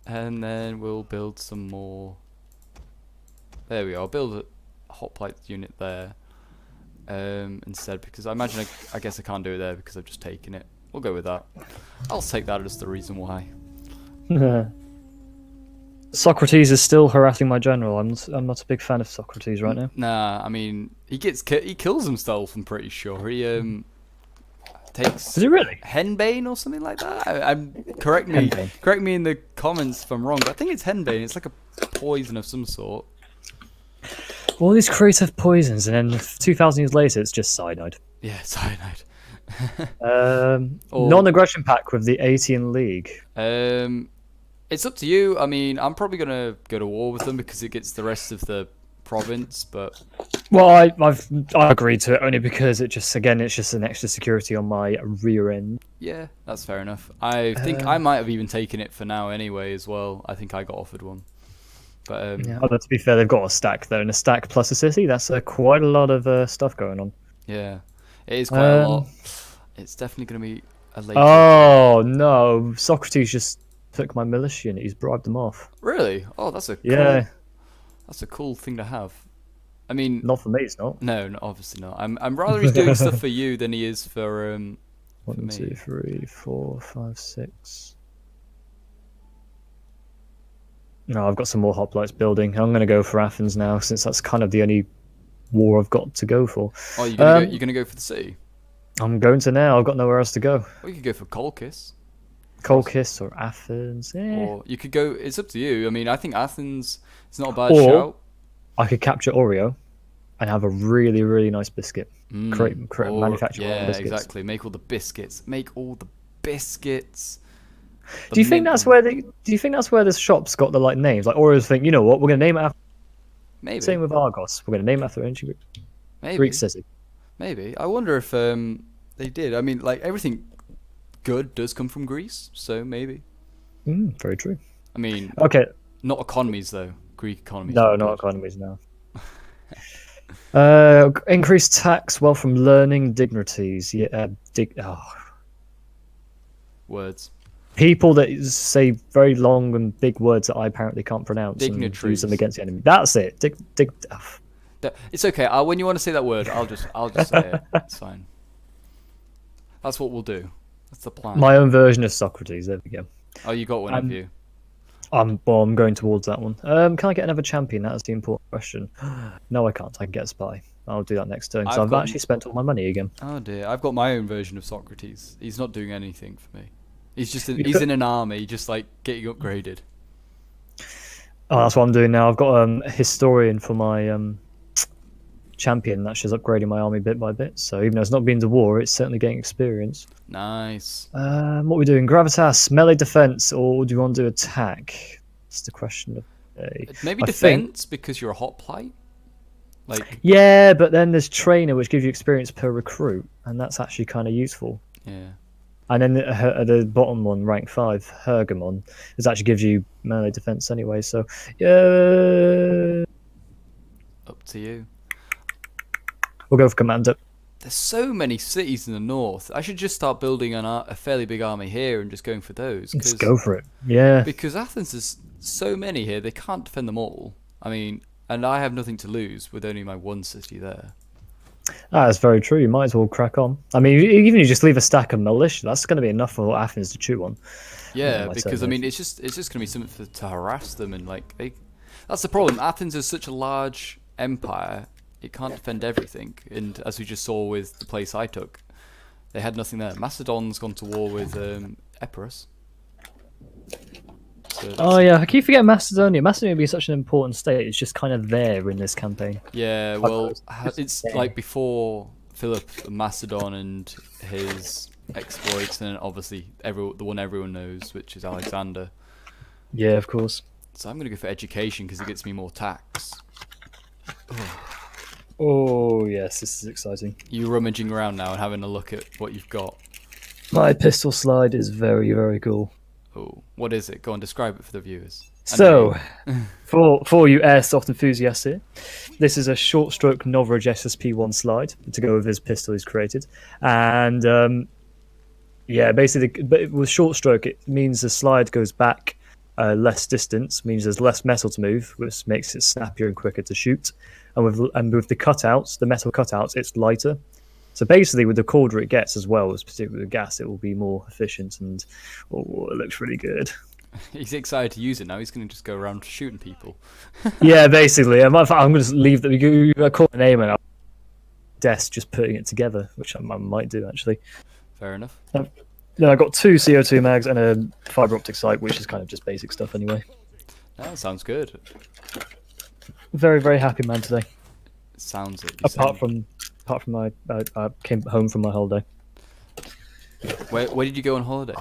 then we'll build some more. There we are. I'll build a hoplite unit there instead, because I imagine I guess I can't do it there because I've just taken it. We'll go with that. I'll take that as the reason why. Socrates is still harassing my general. I'm not a big fan of Socrates right now. Nah, I mean, he kills himself. I'm pretty sure he takes. Is it really? Henbane or something like that? Correct me in the comments if I'm wrong. But I think it's henbane. It's like a poison of some sort. All these creative poisons, and then 2,000 years later, it's just cyanide. Yeah, cyanide. Non-aggression pact with the 18 League. It's up to you. I mean, I'm probably gonna go to war with them because it gets the rest of the province. But Well, I agreed to it only because it's just an extra security on my rear end. yeah, that's fair enough. I think I might have even taken it for now anyway as well. I think I got offered one. But Yeah, although to be fair, they've got a stack though, and a stack plus a city. That's quite a lot of stuff going on. yeah, it is quite a lot. It's definitely gonna be a late. Oh no, Socrates just took my militia and he's bribed them off. Really? Oh, that's a Yeah. cool, that's a cool thing to have. I mean, Not for me, it's not. no, obviously not. I'm rather he's doing stuff for you than he is for One, me. 2, 3, 4, 5, 6. No, I've got some more hoplites building. I'm going to go for Athens now, since that's kind of the only war I've got to go for. Oh, you're gonna go for the city? I'm going to now. I've got nowhere else to go. Or you could go for Colchis. Colchis or Athens. Or you could go. It's up to you. I mean, I think Athens is not a bad Or- shout. I could capture Oreo and have a really, really nice biscuit. Create manufacture Yeah, biscuits. exactly. Make all the biscuits. Make all the biscuits. Do you think that's where the shops got the names? Like Oreos think, you know what, we're going to name it after. Maybe. Same with Argos. We're going to name it after ancient Maybe. Greek city. Maybe. I wonder if they did. I mean, everything good does come from Greece, so maybe. Very true. I mean, Okay. not economies though. Greek economies. No, are not good. economies now. Increased tax wealth from learning dignities. Yeah, Words. people that say very long and big words that I apparently can't pronounce and use Dignitaries. them against the enemy. That's it. It's okay. When you want to say that word, I'll just say it. It's fine. That's what we'll do. That's the plan. My own version of Socrates. There we go. Oh, you got one, have you? I'm going towards that one. Can I get another champion? That is the important question. No, I can't. I can get a spy. I'll do that next turn. So I've actually spent all my money again. Oh dear, I've got my own version of Socrates. He's not doing anything for me. He's he's in an army, just getting upgraded. Oh, that's what I'm doing now. I've got a historian for my champion. That's just upgrading my army bit by bit. So even though it's not been to war, it's certainly getting experience. Nice. What are we doing? Gravitas, melee defense, or do you want to do attack? That's the question of the day. Maybe I defense because you're a hoplite. Yeah, but then there's trainer, which gives you experience per recruit, and that's actually kind of useful. Yeah. And then the bottom one, rank 5, Hergamon, this actually gives you melee defense anyway. So yeah, Up to you. we'll go for commander. There's so many cities in the north. I should just start building a fairly big army here and just going for those. Let's go for it. Yeah. Because Athens has so many here, they can't defend them all. I mean, and I have nothing to lose with only my one city there. That's very true. You might as well crack on. I mean, even if you just leave a stack of militia, that's going to be enough for Athens to chew on. Yeah, because I mean, it's just going to be something to harass them and that's the problem. Athens is such a large empire; it can't defend everything. And as we just saw with the place I took, they had nothing there. Macedon's gone to war with Epirus. So Oh yeah, I keep forgetting Macedonia. Macedonia would be such an important state. It's just kind of there in this campaign. yeah, well, it's like before Philip Macedon and his exploits, and then obviously the one everyone knows, which is Alexander. Yeah, of course. So I'm going to go for education because it gets me more tax. Oh yes, this is exciting. You rummaging around now and having a look at what you've got. My pistol slide is very, very cool. Oh, what is it? Go on, describe it for the viewers. So, for you airsoft enthusiasts here, this is a short stroke Novrage SSP1 slide to go with his pistol he's created. And yeah, basically, but with short stroke, it means the slide goes back less distance, means there's less metal to move, which makes it snappier and quicker to shoot. And with the cutouts, the metal cutouts, it's lighter. So basically, with the colder it gets as well, as particularly with gas, it will be more efficient and it looks really good. He's excited to use it now. He's going to just go around shooting people. Yeah, basically. I'm going to just leave that. You call a name and I'll desk just putting it together, which I might do actually. Fair enough. Then I got 2 CO2 mags and a fiber optic sight, which is kind of just basic stuff anyway. That sounds good. Very, very happy man today. Sounds it. Apart from my, I came home from my holiday. Where did you go on holiday?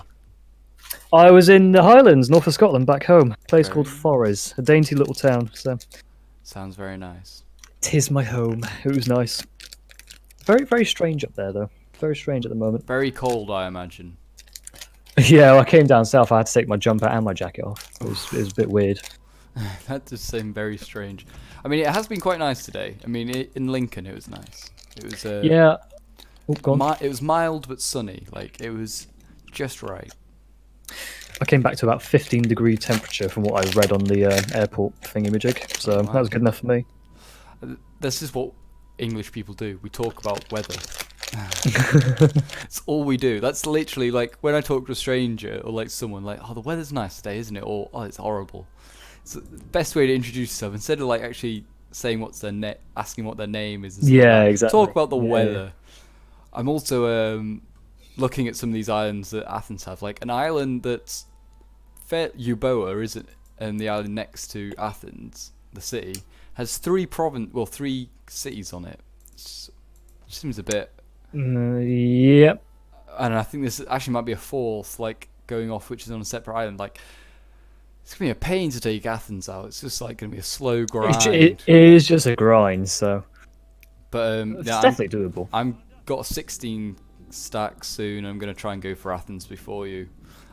I was in the Highlands, north of Scotland, back home. A place called Forres, a dainty little town. So, sounds very nice. 'Tis my home. It was nice. Very, very strange up there, though. Very strange at the moment. Very cold, I imagine. Yeah, I came down south. I had to take my jumper and my jacket off. It was a bit weird. That does seem very strange. I mean, it has been quite nice today. I mean, in Lincoln, it was nice. It was yeah. Oh, go on. it was mild but sunny. Like, it was just right. I came back to about 15-degree temperature from what I read on the airport thingamajig, so that was good enough for me. This is what English people do. We talk about weather. It's all we do. That's literally like when I talk to a stranger or like someone like, oh, the weather's nice today, isn't it? Or, oh, it's horrible. It's the best way to introduce yourself instead of like actually saying what's their asking what their name is. And stuff Yeah, like exactly. Talk about the weather. I'm also looking at some of these islands that Athens have. Like an island that's Euboea, isn't, and the island next to Athens, the city, has 3 cities on it. It seems a bit. Yep. And I think this actually might be a 4th, like going off, which is on a separate island. Like it's gonna be a pain to take Athens out. It's just like gonna be a slow grind. It is just a grind, so. But It's yeah, definitely doable. I'm got 16 stacks soon. I'm gonna try and go for Athens before you.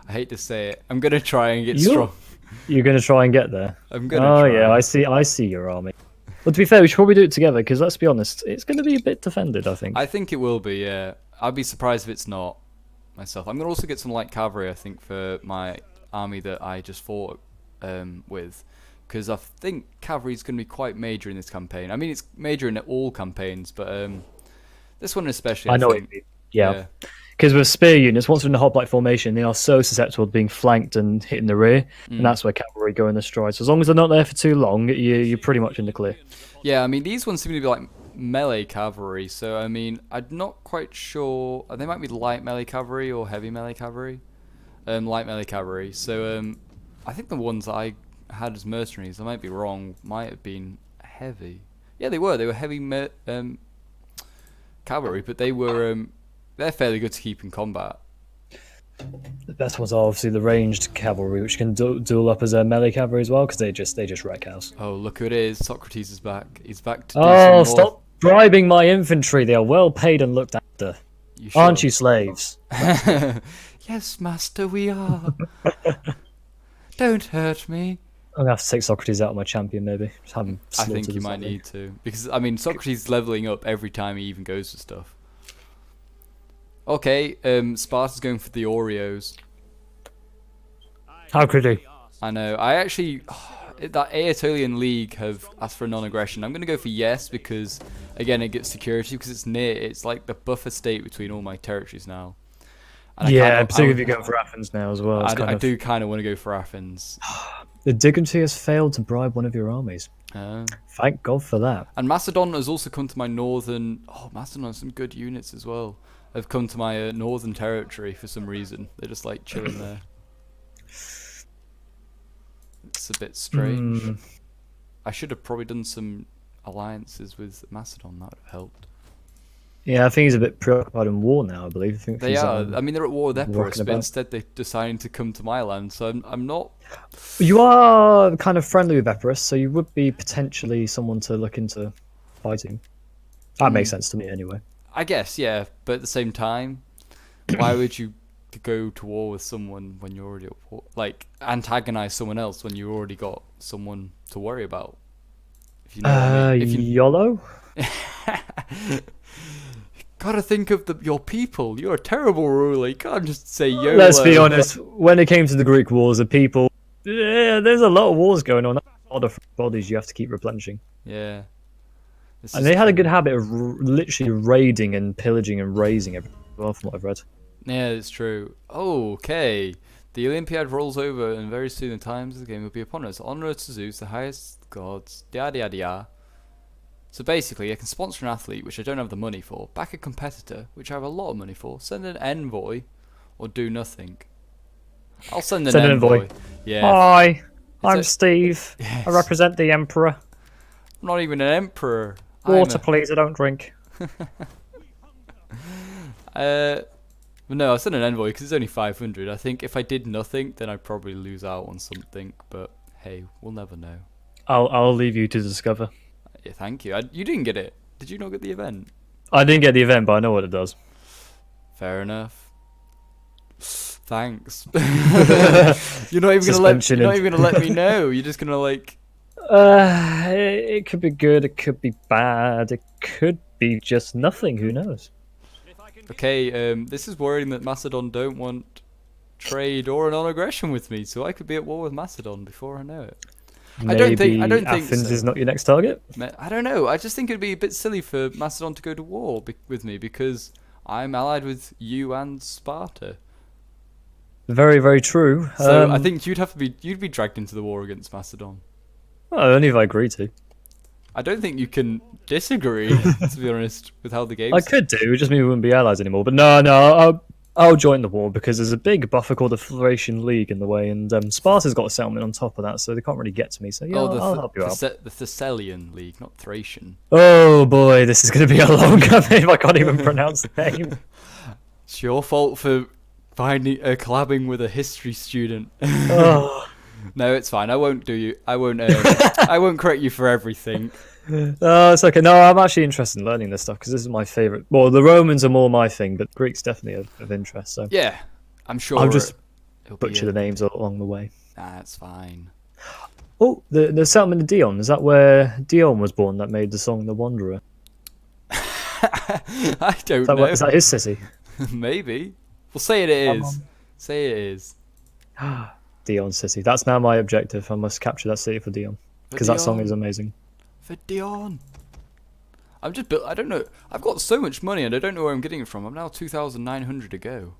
I hate to say it. I'm gonna try and get strong. You're gonna try and get there. I'm gonna. Try. Yeah, I see your army. Well, to be fair, we should probably do it together because let's be honest, it's going to be a bit defended. I think. I think it will be. Yeah, I'd be surprised if it's not myself. I'm gonna also get some light cavalry. I think for my army that I just fought with, because I think cavalry is gonna be quite major in this campaign. I mean, it's major in all campaigns, but this one especially. I know what you mean. Yeah. Because with spear units, once they're in the hoplite formation, they are so susceptible to being flanked and hitting the rear, and that's where cavalry go in the stride. So as long as they're not there for too long, you're pretty much in the clear. Yeah, I mean, these ones seem to be like melee cavalry, so I mean, I'm not quite sure. They might be light melee cavalry or heavy melee cavalry. Light melee cavalry. So I think the ones that I had as mercenaries, I might be wrong, might have been heavy. Yeah, they were. They were heavy cavalry, but they were. They're fairly good to keep in combat. The best ones are obviously the ranged cavalry, which can duel up as a melee cavalry as well, because they just wreck house. Oh, look who it is! Socrates is back. He's back to. Oh, stop bribing my infantry! They are well paid and looked after. Aren't you slaves? Yes, master, we are. Don't hurt me. I'm gonna have to take Socrates out of my champion, maybe. Just have him I think you might need to, because I mean, Socrates is leveling up every time he even goes for stuff. Okay, Sparta's going for the Oreos. How could he? I know. I actually, that Aetolian League have asked for a non-aggression. I'm going to go for yes because, again, it gets security because it's near. It's like the buffer state between all my territories now. And yeah, particularly if you're going for Athens now as well. I do kind of want to go for Athens. The dignity has failed to bribe one of your armies. Thank God for that. And Macedon has also come to my northern. Oh, Macedon has some good units as well. Have come to my northern territory for some reason. They're just like chilling there. It's a bit strange. I should have probably done some alliances with Macedon. That would have helped. Yeah, I think he's a bit preoccupied in war now, I believe. I think they are. I mean, they're at war with Epirus, but instead they're deciding to come to my land, so I'm not... You are kind of friendly with Epirus, so you would be potentially someone to look into fighting. That makes sense to me anyway. I guess, yeah, but at the same time, why would you go to war with someone when you're already at war? Like, antagonize someone else when you already got someone to worry about? If you know what I mean. YOLO? Gotta think of your people. You're a terrible ruler. You can't just say YOLO. Let's be honest, when it came to the Greek wars, the people... Yeah, there's a lot of wars going on. A lot of bodies you have to keep replenishing. Yeah. And they had a good habit of literally raiding and pillaging and razing everything, well, from what I've read. Yeah, it's true. Oh, okay. The Olympiad rolls over, and very soon the times of the game will be upon us. Honor to Zeus, the highest gods, yada yada yada. So basically, I can sponsor an athlete, which I don't have the money for, back a competitor, which I have a lot of money for, send an envoy, or do nothing. I'll send an envoy. Yeah. Hi, I'm a- Steve. Yes. I represent the Emperor. I'm not even an emperor. Water, please. I don't drink. But no, I'll send an envoy because it's only 500. I think if I did nothing, then I'd probably lose out on something. But hey, we'll never know. I'll leave you to discover. Yeah, thank you. You didn't get it. Did you not get the event? I didn't get the event, but I know what it does. Fair enough. Thanks. You're not even gonna let me know. You're just gonna like. It could be good. It could be bad. It could be just nothing. Who knows? Okay. This is worrying that Macedon don't want trade or a non-aggression with me, so I could be at war with Macedon before I know it. Maybe I don't think Athens so. is not your next target. I don't know. I just think it'd be a bit silly for Macedon to go to war with me because I'm allied with you and Sparta. Very, very true. So I think you'd be dragged into the war against Macedon. Well, only if I agree to. I don't think you can disagree, to be honest, with how the game. I could do. It just means we wouldn't be allies anymore. But no, I'll join the war because there's a big buffer called the Thracian League in the way, and Sparta's got a settlement on top of that, so they can't really get to me. So yeah, I'll help you out. The Thessalian League, not Thracian. Oh boy, this is going to be a long campaign. I can't even pronounce the name. It's your fault for finding collabing with a history student. Oh. No, it's fine. I won't do you. I won't. I won't correct you for everything. It's okay. No, I'm actually interested in learning this stuff because this is my favorite. Well, the Romans are more my thing, but Greek's definitely of interest. So Yeah, I'm sure. I'll just it'll be butcher the names along the way. That's fine. Oh, the settlement of Dion, is that where Dion was born? That made the song "The Wanderer." I don't know. Is that his city? Maybe. Well, say it is. Say it is. Dion City. That's now my objective. I must capture that city for Dion because that song is amazing. For Dion. I don't know. I've got so much money and I don't know where I'm getting it from. I'm now 2,900 to go.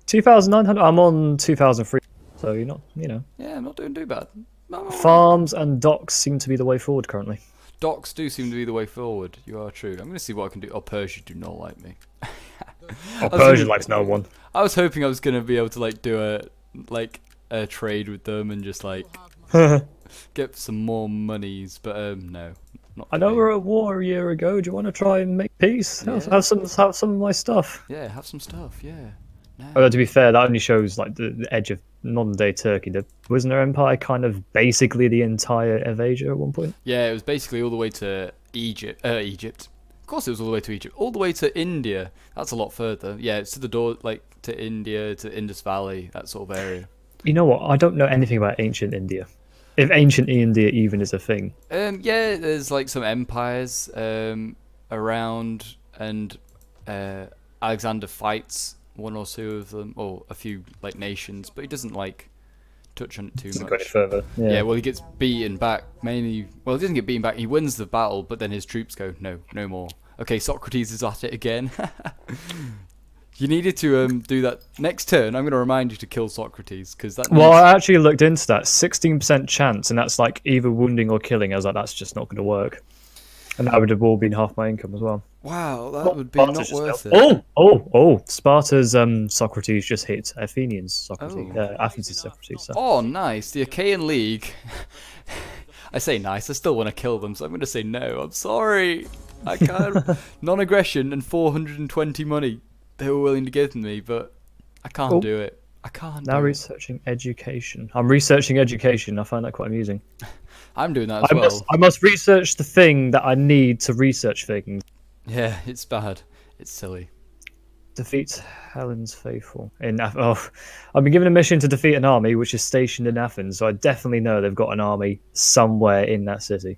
2,900. I'm on 2,003. So you're not, Yeah, I'm not doing too bad. No. Farms and docks seem to be the way forward currently. Docks do seem to be the way forward. You are true. I'm going to see what I can do. Oh, Persia do not like me. Persia likes no one. I was hoping I was going to be able to like do a trade with them and just like get some more monies, but no. Not I know today. we were at war a year ago. Do you want to try and make peace? Yeah. Have some of my stuff. Yeah, have some stuff. Yeah. No. Although to be fair, that only shows like the edge of modern day Turkey. Wasn't their empire kind of basically the entire of Asia at one point? Yeah, it was basically all the way to Egypt. Of course, it was all the way to Egypt. All the way to India. That's a lot further. Yeah, it's to the door, like to India, to Indus Valley, that sort of area. You know what? I don't know anything about ancient India. If ancient India even is a thing. Yeah, there's like some empires around, and Alexander fights one or two of them, or a few like nations, but he doesn't like touch on it too Doesn't much. go any further. Yeah, well, he gets beaten back mainly. Well, he doesn't get beaten back. He wins the battle, but then his troops go, no more. Okay, Socrates is at it again. You needed to do that next turn. I'm going to remind you to kill Socrates because that. Well, I actually looked into that. 16% chance, and that's like either wounding or killing. I was like, that's just not going to work. And that would have all been half my income as well. Wow, that would be not worth it. Oh! Sparta's Socrates just hit Athenians' Socrates. Athens' Socrates. So. Oh, nice. The Achaean League. I say nice. I still want to kill them, so I'm going to say no. I'm sorry. I can't. Non-aggression and 420 money they were willing to give me, but I can't do it. I can't. Now researching education. I'm researching education. I find that quite amusing. I'm doing that as well. I must research the thing that I need to research things. Yeah, it's bad. It's silly. Defeat Helen's faithful. I've been given a mission to defeat an army which is stationed in Athens, so I definitely know they've got an army somewhere in that city.